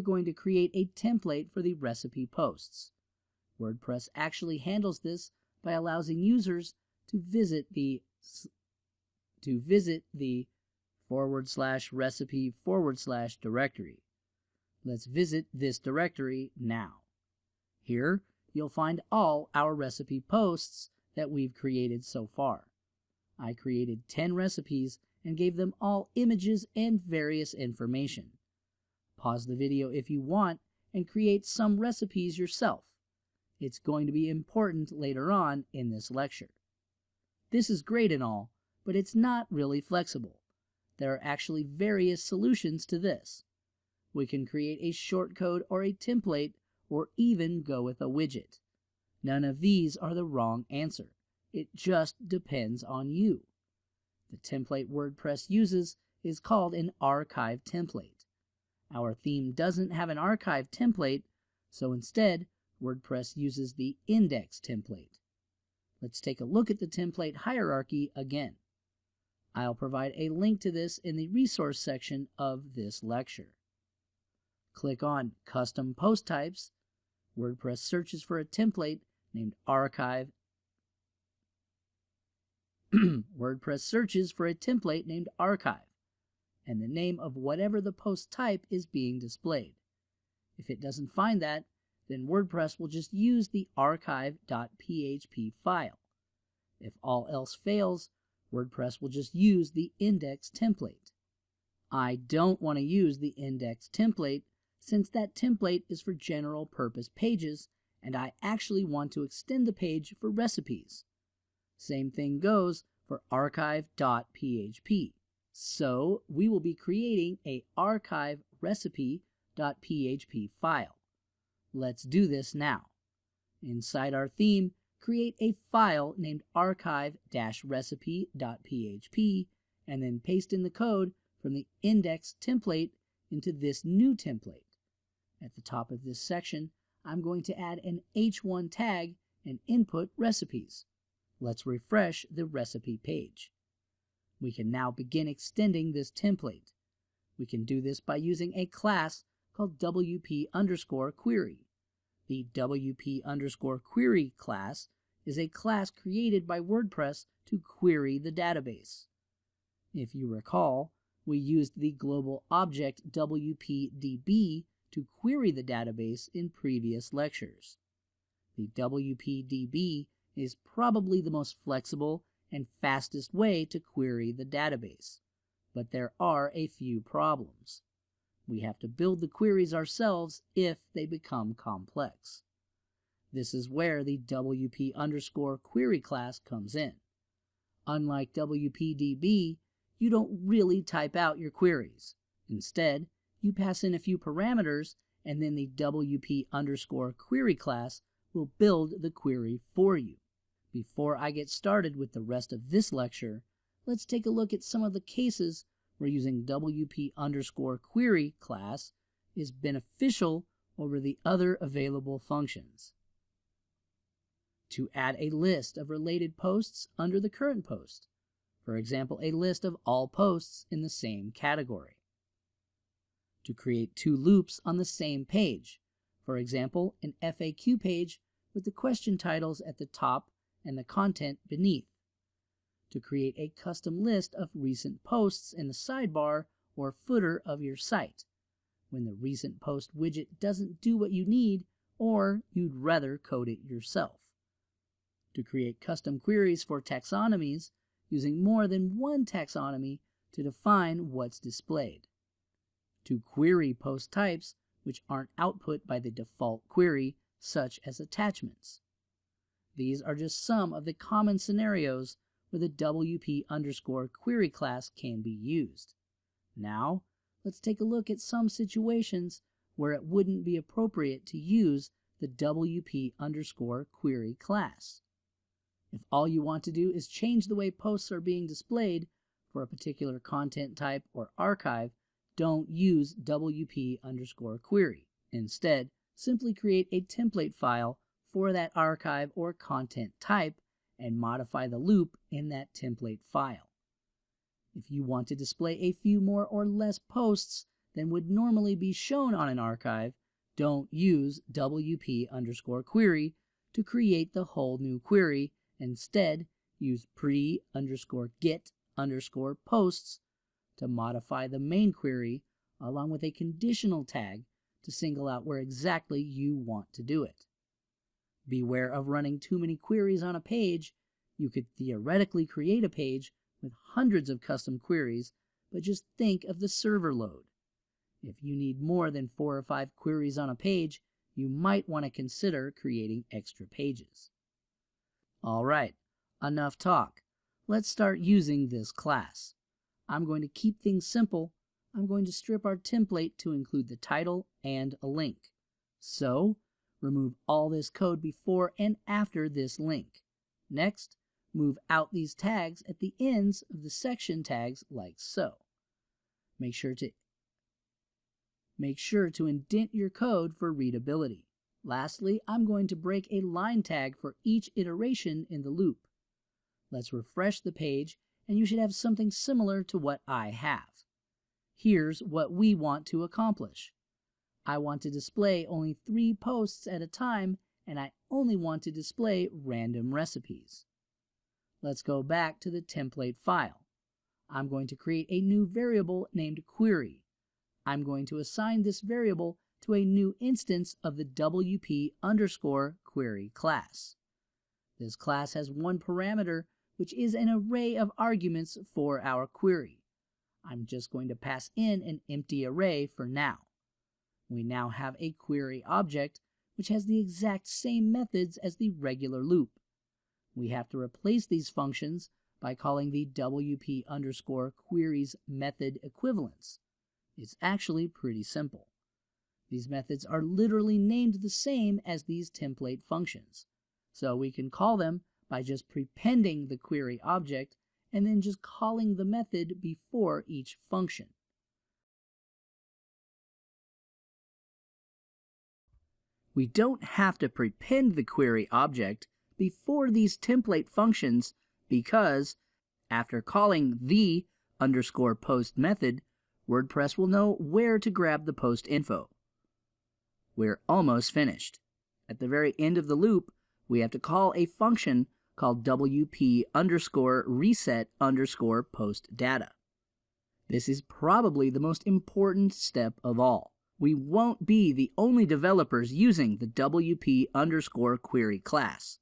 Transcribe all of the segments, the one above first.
going to create a template for the recipe posts. WordPress actually handles this by allowing users to visit the /recipe/ directory. Let's visit this directory now. Here, you'll find all our recipe posts that we've created so far. I created 10 recipes and gave them all images and various information. Pause the video if you want and create some recipes yourself. It's going to be important later on in this lecture. This is great and all, but it's not really flexible. There are actually various solutions to this. We can create a shortcode or a template, or even go with a widget. None of these are the wrong answer. It just depends on you. The template WordPress uses is called an archive template. Our theme doesn't have an archive template, so instead, WordPress uses the index template. Let's take a look at the template hierarchy again. I'll provide a link to this in the resource section of this lecture. Click on Custom Post Types. WordPress searches for a template named archive. WordPress searches for a template named archive and the name of whatever the post type is being displayed. If it doesn't find that, then WordPress will just use the archive.php file. If all else fails, WordPress will just use the index template. I don't want to use the index template since that template is for general purpose pages and I actually want to extend the page for recipes. Same thing goes for archive.php. So we will be creating a archive recipe.php file. Let's do this now. Inside our theme, create a file named archive-recipe.php and then paste in the code from the index template into this new template. At the top of this section, I'm going to add an h1 tag and input recipes. Let's refresh the recipe page. We can now begin extending this template. We can do this by using a class called WP_query. The WP_query class is a class created by WordPress to query the database. If you recall, we used the global object WPDB to query the database in previous lectures. The WPDB is probably the most flexible and fastest way to query the database, but there are a few problems. We have to build the queries ourselves if they become complex. This is where the WP_query class comes in. Unlike WPDB, you don't really type out your queries. Instead, you pass in a few parameters and then the WP_query class will build the query for you. Before I get started with the rest of this lecture, let's take a look at some of the cases where using WP_query class is beneficial over the other available functions. To add a list of related posts under the current post. For example, a list of all posts in the same category. To create two loops on the same page. For example, an FAQ page with the question titles at the top and the content beneath. To create a custom list of recent posts in the sidebar or footer of your site, when the recent post widget doesn't do what you need or you'd rather code it yourself. To create custom queries for taxonomies using more than one taxonomy to define what's displayed. To query post types which aren't output by the default query, such as attachments. These are just some of the common scenarios where the WP_query class can be used. Now, let's take a look at some situations where it wouldn't be appropriate to use the WP_query class. If all you want to do is change the way posts are being displayed for a particular content type or archive, don't use WP_query. Instead, simply create a template file for that archive or content type and modify the loop in that template file. If you want to display a few more or less posts than would normally be shown on an archive, don't use wp_query to create the whole new query. Instead, use pre_get_posts to modify the main query along with a conditional tag to single out where exactly you want to do it. Beware of running too many queries on a page. You could theoretically create a page with hundreds of custom queries, but just think of the server load. If you need more than 4 or 5 queries on a page, you might want to consider creating extra pages. All right, enough talk. Let's start using this class. I'm going to keep things simple. I'm going to strip our template to include the title and a link. So, remove all this code before and after this link. Next, move out these tags at the ends of the section tags like so. Make sure to indent your code for readability. Lastly, I'm going to break a line tag for each iteration in the loop. Let's refresh the page, and you should have something similar to what I have. Here's what we want to accomplish. I want to display only 3 posts at a time, and I only want to display random recipes. Let's go back to the template file. I'm going to create a new variable named query. I'm going to assign this variable to a new instance of the wp_query class. This class has one parameter, which is an array of arguments for our query. I'm just going to pass in an empty array for now. We now have a query object, which has the exact same methods as the regular loop. We have to replace these functions by calling the wp_query's method equivalents. It's actually pretty simple. These methods are literally named the same as these template functions, so we can call them by just prepending the query object and then just calling the method before each function. We don't have to prepend the query object before these template functions because after calling the _post method, WordPress will know where to grab the post info. We're almost finished. At the very end of the loop, we have to call a function called wp_reset_post_data. This is probably the most important step of all. We won't be the only developers using the wp_query class.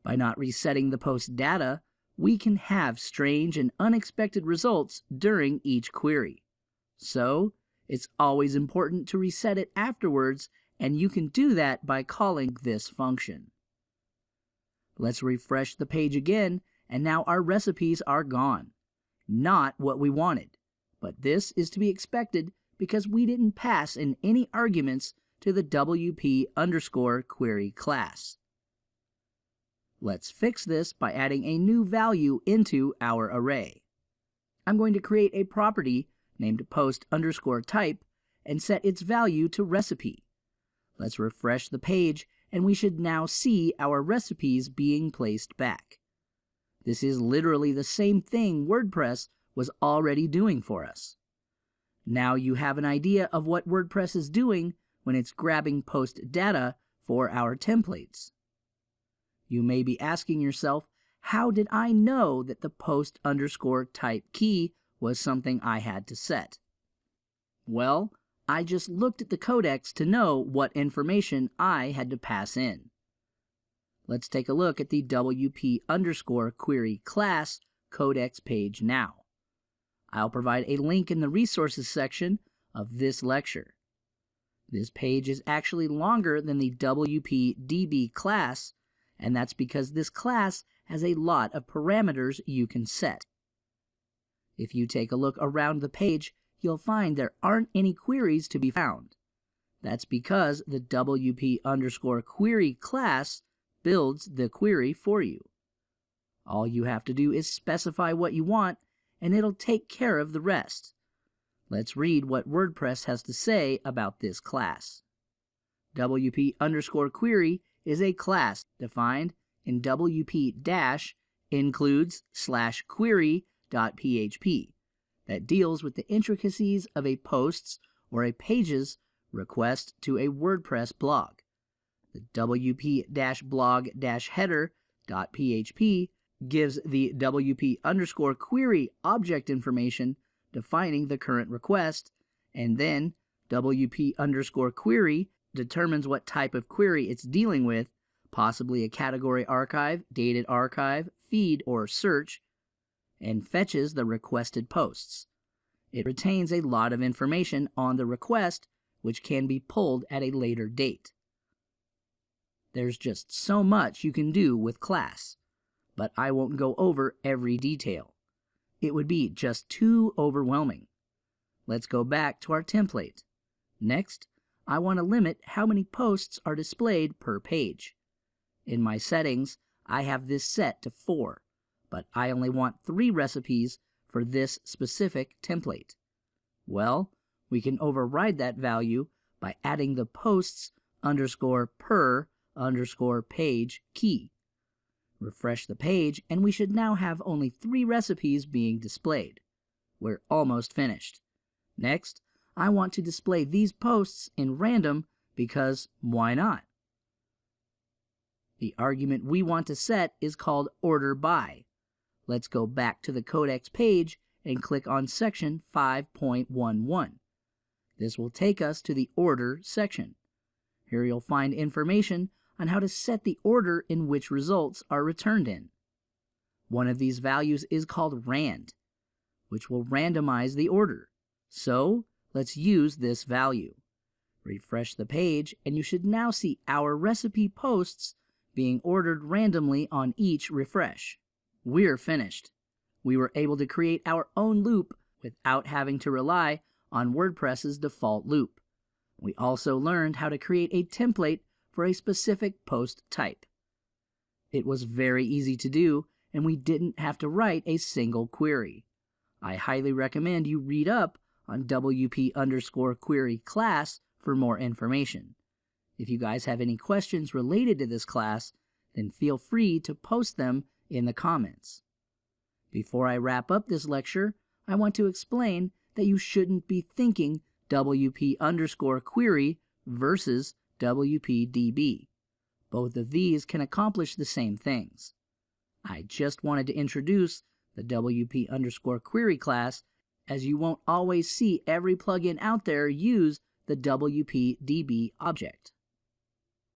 By not resetting the post data, we can have strange and unexpected results during each query. So, it's always important to reset it afterwards, and you can do that by calling this function. Let's refresh the page again, and now our recipes are gone. Not what we wanted, but this is to be expected because we didn't pass in any arguments to the wp_query class. Let's fix this by adding a new value into our array. I'm going to create a property named post_type and set its value to recipe. Let's refresh the page and we should now see our recipes being placed back. This is literally the same thing WordPress was already doing for us. Now you have an idea of what WordPress is doing when it's grabbing post data for our templates. You may be asking yourself, how did I know that the post_type key was something I had to set? Well, I just looked at the codex to know what information I had to pass in. Let's take a look at the wp_query class codex page now. I'll provide a link in the resources section of this lecture. This page is actually longer than the wp_db class, and that's because this class has a lot of parameters you can set. If you take a look around the page, you'll find there aren't any queries to be found. That's because the wp_query class builds the query for you. All you have to do is specify what you want, and it'll take care of the rest. Let's read what WordPress has to say about this class. wp_query is a class defined in wp-includes/query.php that deals with the intricacies of a post's or a page's request to a WordPress blog. The wp-blog-header.php gives the wp_query object information defining the current request, and then wp_query determines what type of query it's dealing with, possibly a category archive, dated archive, feed, or search, and fetches the requested posts. It retains a lot of information on the request, which can be pulled at a later date. There's just so much you can do with class, but I won't go over every detail. It would be just too overwhelming. Let's go back to our template. Next, I want to limit how many posts are displayed per page. In my settings, I have this set to 4, but I only want 3 recipes for this specific template. Well, we can override that value by adding the posts_per_page key. Refresh the page, and we should now have only 3 recipes being displayed. We're almost finished. Next, I want to display these posts in random because why not? The argument we want to set is called order by. Let's go back to the Codex page and click on section 5.11. This will take us to the order section. Here you'll find information on how to set the order in which results are returned in. One of these values is called rand, which will randomize the order. So, let's use this value. Refresh the page, and you should now see our recipe posts being ordered randomly on each refresh. We're finished. We were able to create our own loop without having to rely on WordPress's default loop. We also learned how to create a template for a specific post type. It was very easy to do, and we didn't have to write a single query. I highly recommend you read up on wp_query class for more information. If you guys have any questions related to this class, then feel free to post them in the comments. Before I wrap up this lecture, I want to explain that you shouldn't be thinking wp_query versus wp-db. Both of these can accomplish the same things. I just wanted to introduce the wp_query class, as you won't always see every plugin out there use the wp-db object.